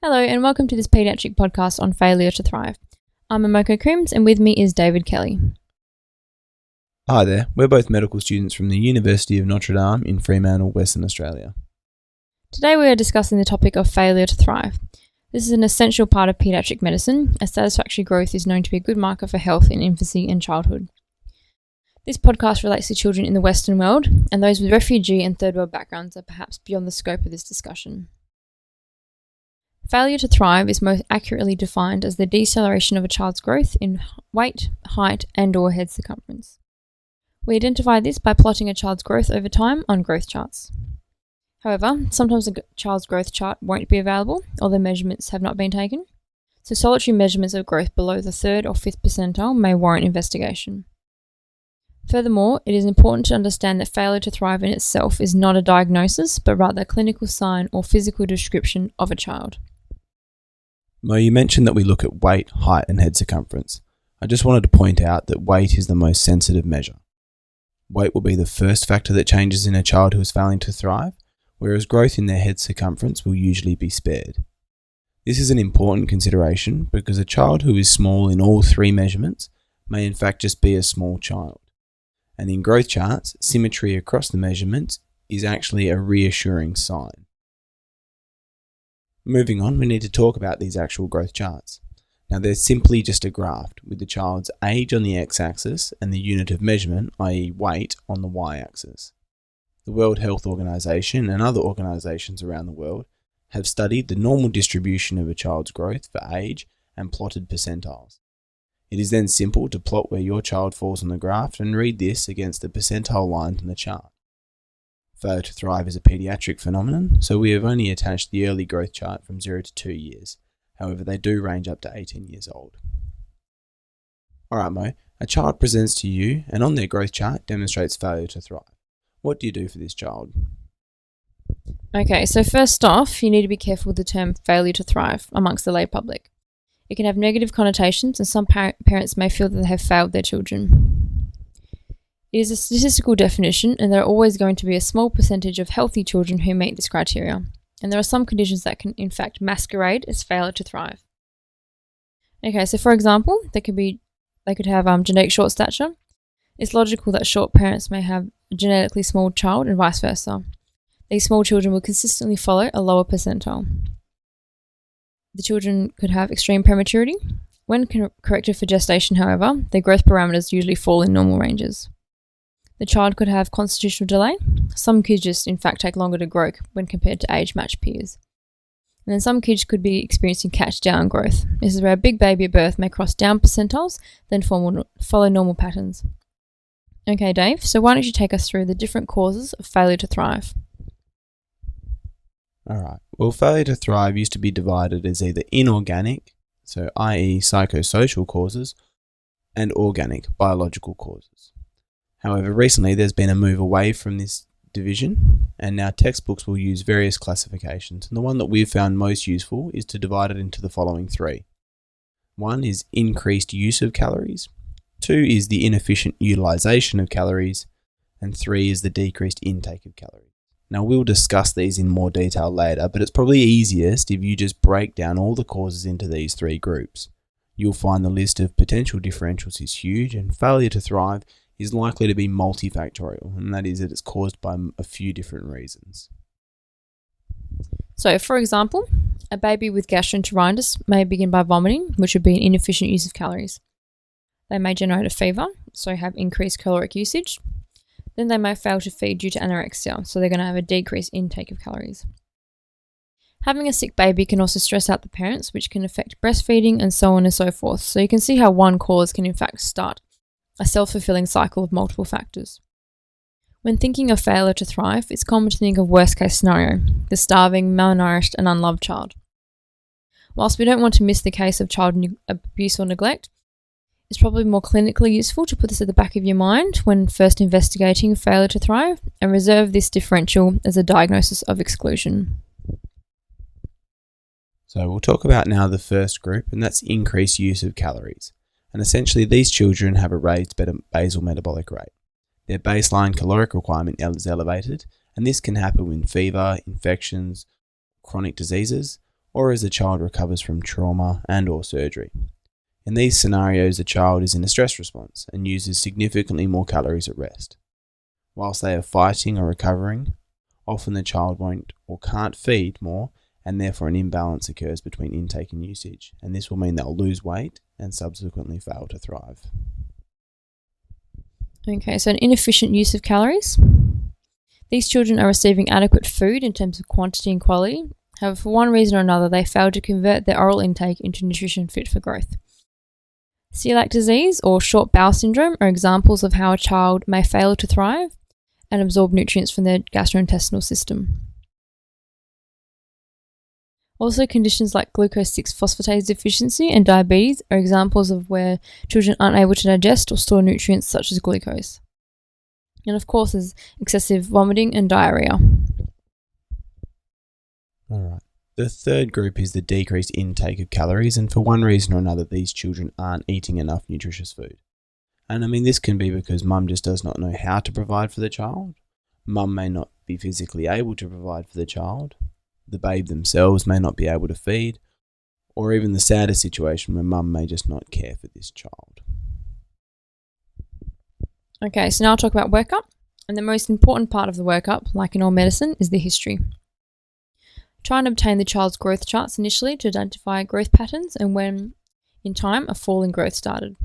Hello and welcome to this Paediatric podcast on failure to thrive. I'm Amoko Coombs and with me is David Kelly. Hi there, we're both medical students from the University of Notre Dame in Fremantle, Western Australia. Today we are discussing the topic of failure to thrive. This is an essential part of paediatric medicine, as satisfactory growth is known to be a good marker for health in infancy and childhood. This podcast relates to children in the Western world, and those with refugee and third world backgrounds are perhaps beyond the scope of this discussion. Failure to thrive is most accurately defined as the deceleration of a child's growth in weight, height, and/or head circumference. We identify this by plotting a child's growth over time on growth charts. However, sometimes a child's growth chart won't be available or the measurements have not been taken, so solitary measurements of growth below the 3rd or 5th percentile may warrant investigation. Furthermore, it is important to understand that failure to thrive in itself is not a diagnosis, but rather a clinical sign or physical description of a child. Mo, you mentioned that we look at weight, height and head circumference. I just wanted to point out that weight is the most sensitive measure. Weight will be the first factor that changes in a child who is failing to thrive, whereas growth in their head circumference will usually be spared. This is an important consideration because a child who is small in all three measurements may in fact just be a small child. And in growth charts, symmetry across the measurements is actually a reassuring sign. Moving on, we need to talk about these actual growth charts. Now they're simply just a graph with the child's age on the x-axis and the unit of measurement, i.e. weight, on the y-axis. The World Health Organization and other organizations around the world have studied the normal distribution of a child's growth for age and plotted percentiles. It is then simple to plot where your child falls on the graph and read this against the percentile lines on the chart. Failure to thrive is a paediatric phenomenon, so we have only attached the early growth chart from 0 to 2 years. However, they do range up to 18 years old. Alright Mo, a child presents to you and on their growth chart demonstrates failure to thrive. What do you do for this child? Okay, so first off, you need to be careful with the term failure to thrive amongst the lay public. It can have negative connotations and some parents may feel that they have failed their children. It is a statistical definition and there are always going to be a small percentage of healthy children who meet this criteria, and there are some conditions that can in fact masquerade as failure to thrive. Okay, so for example, they could have genetic short stature. It's logical that short parents may have a genetically small child and vice versa. These small children will consistently follow a lower percentile. The children could have extreme prematurity. When corrected for gestation, however, their growth parameters usually fall in normal ranges. The child could have constitutional delay. Some kids just in fact take longer to grow when compared to age-matched peers. And then some kids could be experiencing catch-down growth. This is where a big baby at birth may cross down percentiles, then follow normal patterns. Okay, Dave, so why don't you take us through the different causes of failure to thrive? Alright, well failure to thrive used to be divided as either inorganic, so i.e. psychosocial causes, and organic, biological causes. However, recently there's been a move away from this division, and now textbooks will use various classifications, and the one that we've found most useful is to divide it into the following three. 1 is increased use of calories, 2 is the inefficient utilization of calories, and 3 is the decreased intake of calories. Now we'll discuss these in more detail later, but it's probably easiest if you just break down all the causes into these three groups. You'll find the list of potential differentials is huge, and failure to thrive is likely to be multifactorial, and that is that it's caused by a few different reasons. So, for example, a baby with gastroenteritis may begin by vomiting, which would be an inefficient use of calories. They may generate a fever, so have increased caloric usage. Then they may fail to feed due to anorexia, so they're going to have a decreased intake of calories. Having a sick baby can also stress out the parents, which can affect breastfeeding and so on and so forth. So you can see how one cause can in fact start a self-fulfilling cycle of multiple factors. When thinking of failure to thrive, it's common to think of worst-case scenario, the starving, malnourished and unloved child. Whilst we don't want to miss the case of child abuse or neglect, it's probably more clinically useful to put this at the back of your mind when first investigating failure to thrive and reserve this differential as a diagnosis of exclusion. So we'll talk about now the first group, and that's increased use of calories. And essentially these children have a raised basal metabolic rate. Their baseline caloric requirement is elevated, and this can happen with fever, infections, chronic diseases, or as the child recovers from trauma and or surgery. In these scenarios, the child is in a stress response and uses significantly more calories at rest. Whilst they are fighting or recovering, often the child won't or can't feed more, and therefore an imbalance occurs between intake and usage, and this will mean they'll lose weight and subsequently fail to thrive. Okay, so an inefficient use of calories. These children are receiving adequate food in terms of quantity and quality. However, for one reason or another, they fail to convert their oral intake into nutrition fit for growth. Celiac disease or short bowel syndrome are examples of how a child may fail to thrive and absorb nutrients from their gastrointestinal system. Also, conditions like glucose 6-phosphatase deficiency and diabetes are examples of where children aren't able to digest or store nutrients such as glucose. And of course, there's excessive vomiting and diarrhea. Alright. The third group is the decreased intake of calories, and for one reason or another, these children aren't eating enough nutritious food. And this can be because mum just does not know how to provide for the child. Mum may not be physically able to provide for the child. The babe themselves may not be able to feed, or even the sadder situation where mum may just not care for this child. Okay, so now I'll talk about workup. And the most important part of the workup, like in all medicine, is the history. Try and obtain the child's growth charts initially to identify growth patterns and when, in time, a fall in growth started.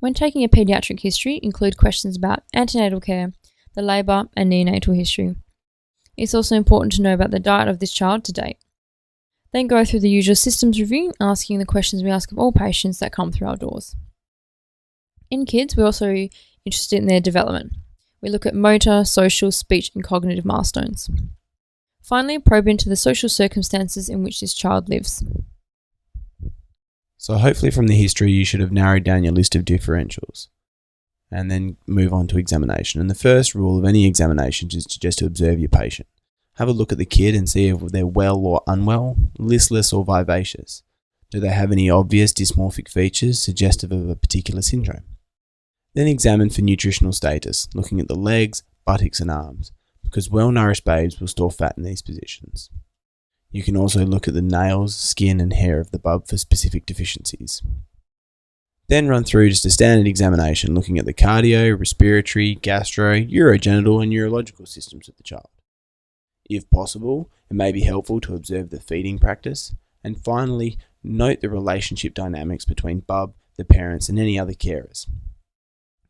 When taking a paediatric history, include questions about antenatal care, the labour and neonatal history. It's also important to know about the diet of this child to date. Then go through the usual systems review, asking the questions we ask of all patients that come through our doors. In kids, we're also interested in their development. We look at motor, social, speech and cognitive milestones. Finally, probe into the social circumstances in which this child lives. So hopefully from the history you should have narrowed down your list of differentials and then move on to examination. And the first rule of any examination is just to observe your patient. Have a look at the kid and see if they're well or unwell, listless or vivacious. Do they have any obvious dysmorphic features suggestive of a particular syndrome? Then examine for nutritional status, looking at the legs, buttocks and arms, because well-nourished babes will store fat in these positions. You can also look at the nails, skin and hair of the bub for specific deficiencies. Then run through just a standard examination looking at the cardio, respiratory, gastro, urogenital and neurological systems of the child. If possible, it may be helpful to observe the feeding practice, and finally, note the relationship dynamics between bub, the parents and any other carers.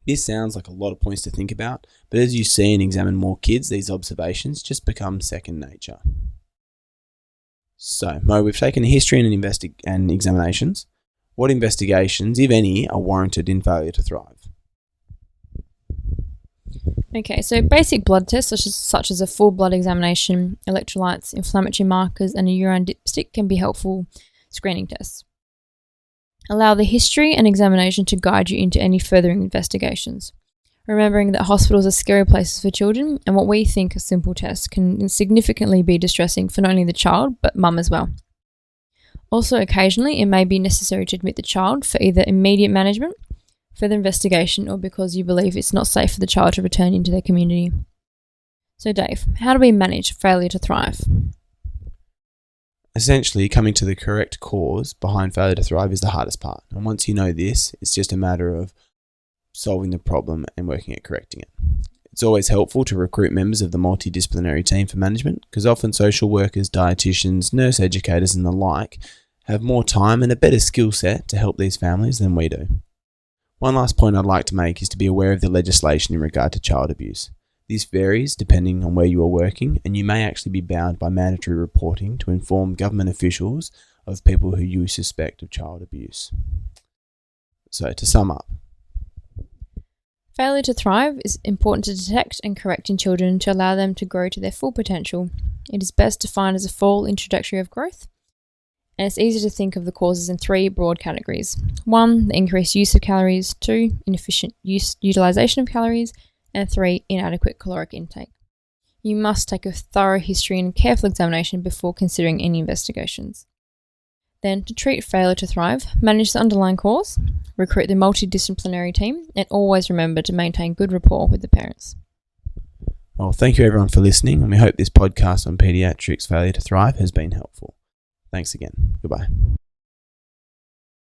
This sounds like a lot of points to think about, but as you see and examine more kids, these observations just become second nature. So, Mo, we've taken history and examinations. What investigations, if any, are warranted in failure to thrive? Okay, so basic blood tests such as a full blood examination, electrolytes, inflammatory markers and a urine dipstick can be helpful screening tests. Allow the history and examination to guide you into any further investigations. Remembering that hospitals are scary places for children, and what we think are simple tests can significantly be distressing for not only the child, but mum as well. Also, occasionally, it may be necessary to admit the child for either immediate management, further investigation, or because you believe it's not safe for the child to return into their community. So Dave, how do we manage failure to thrive? Essentially, coming to the correct cause behind failure to thrive is the hardest part. And once you know this, it's just a matter of solving the problem and working at correcting it. It's always helpful to recruit members of the multidisciplinary team for management, because often social workers, dietitians, nurse educators and the like have more time and a better skill set to help these families than we do. One last point I'd like to make is to be aware of the legislation in regard to child abuse. This varies depending on where you are working, and you may actually be bound by mandatory reporting to inform government officials of people who you suspect of child abuse. So to sum up, failure to thrive is important to detect and correct in children to allow them to grow to their full potential. It is best defined as a full introductory of growth, and it's easy to think of the causes in three broad categories. 1, the increased use of calories. 2, inefficient utilization of calories. And 3, inadequate caloric intake. You must take a thorough history and careful examination before considering any investigations. Then, to treat failure to thrive, manage the underlying cause, recruit the multidisciplinary team, and always remember to maintain good rapport with the parents. Well, thank you everyone for listening, and we hope this podcast on Paediatrics Failure to Thrive has been helpful. Thanks again. Goodbye.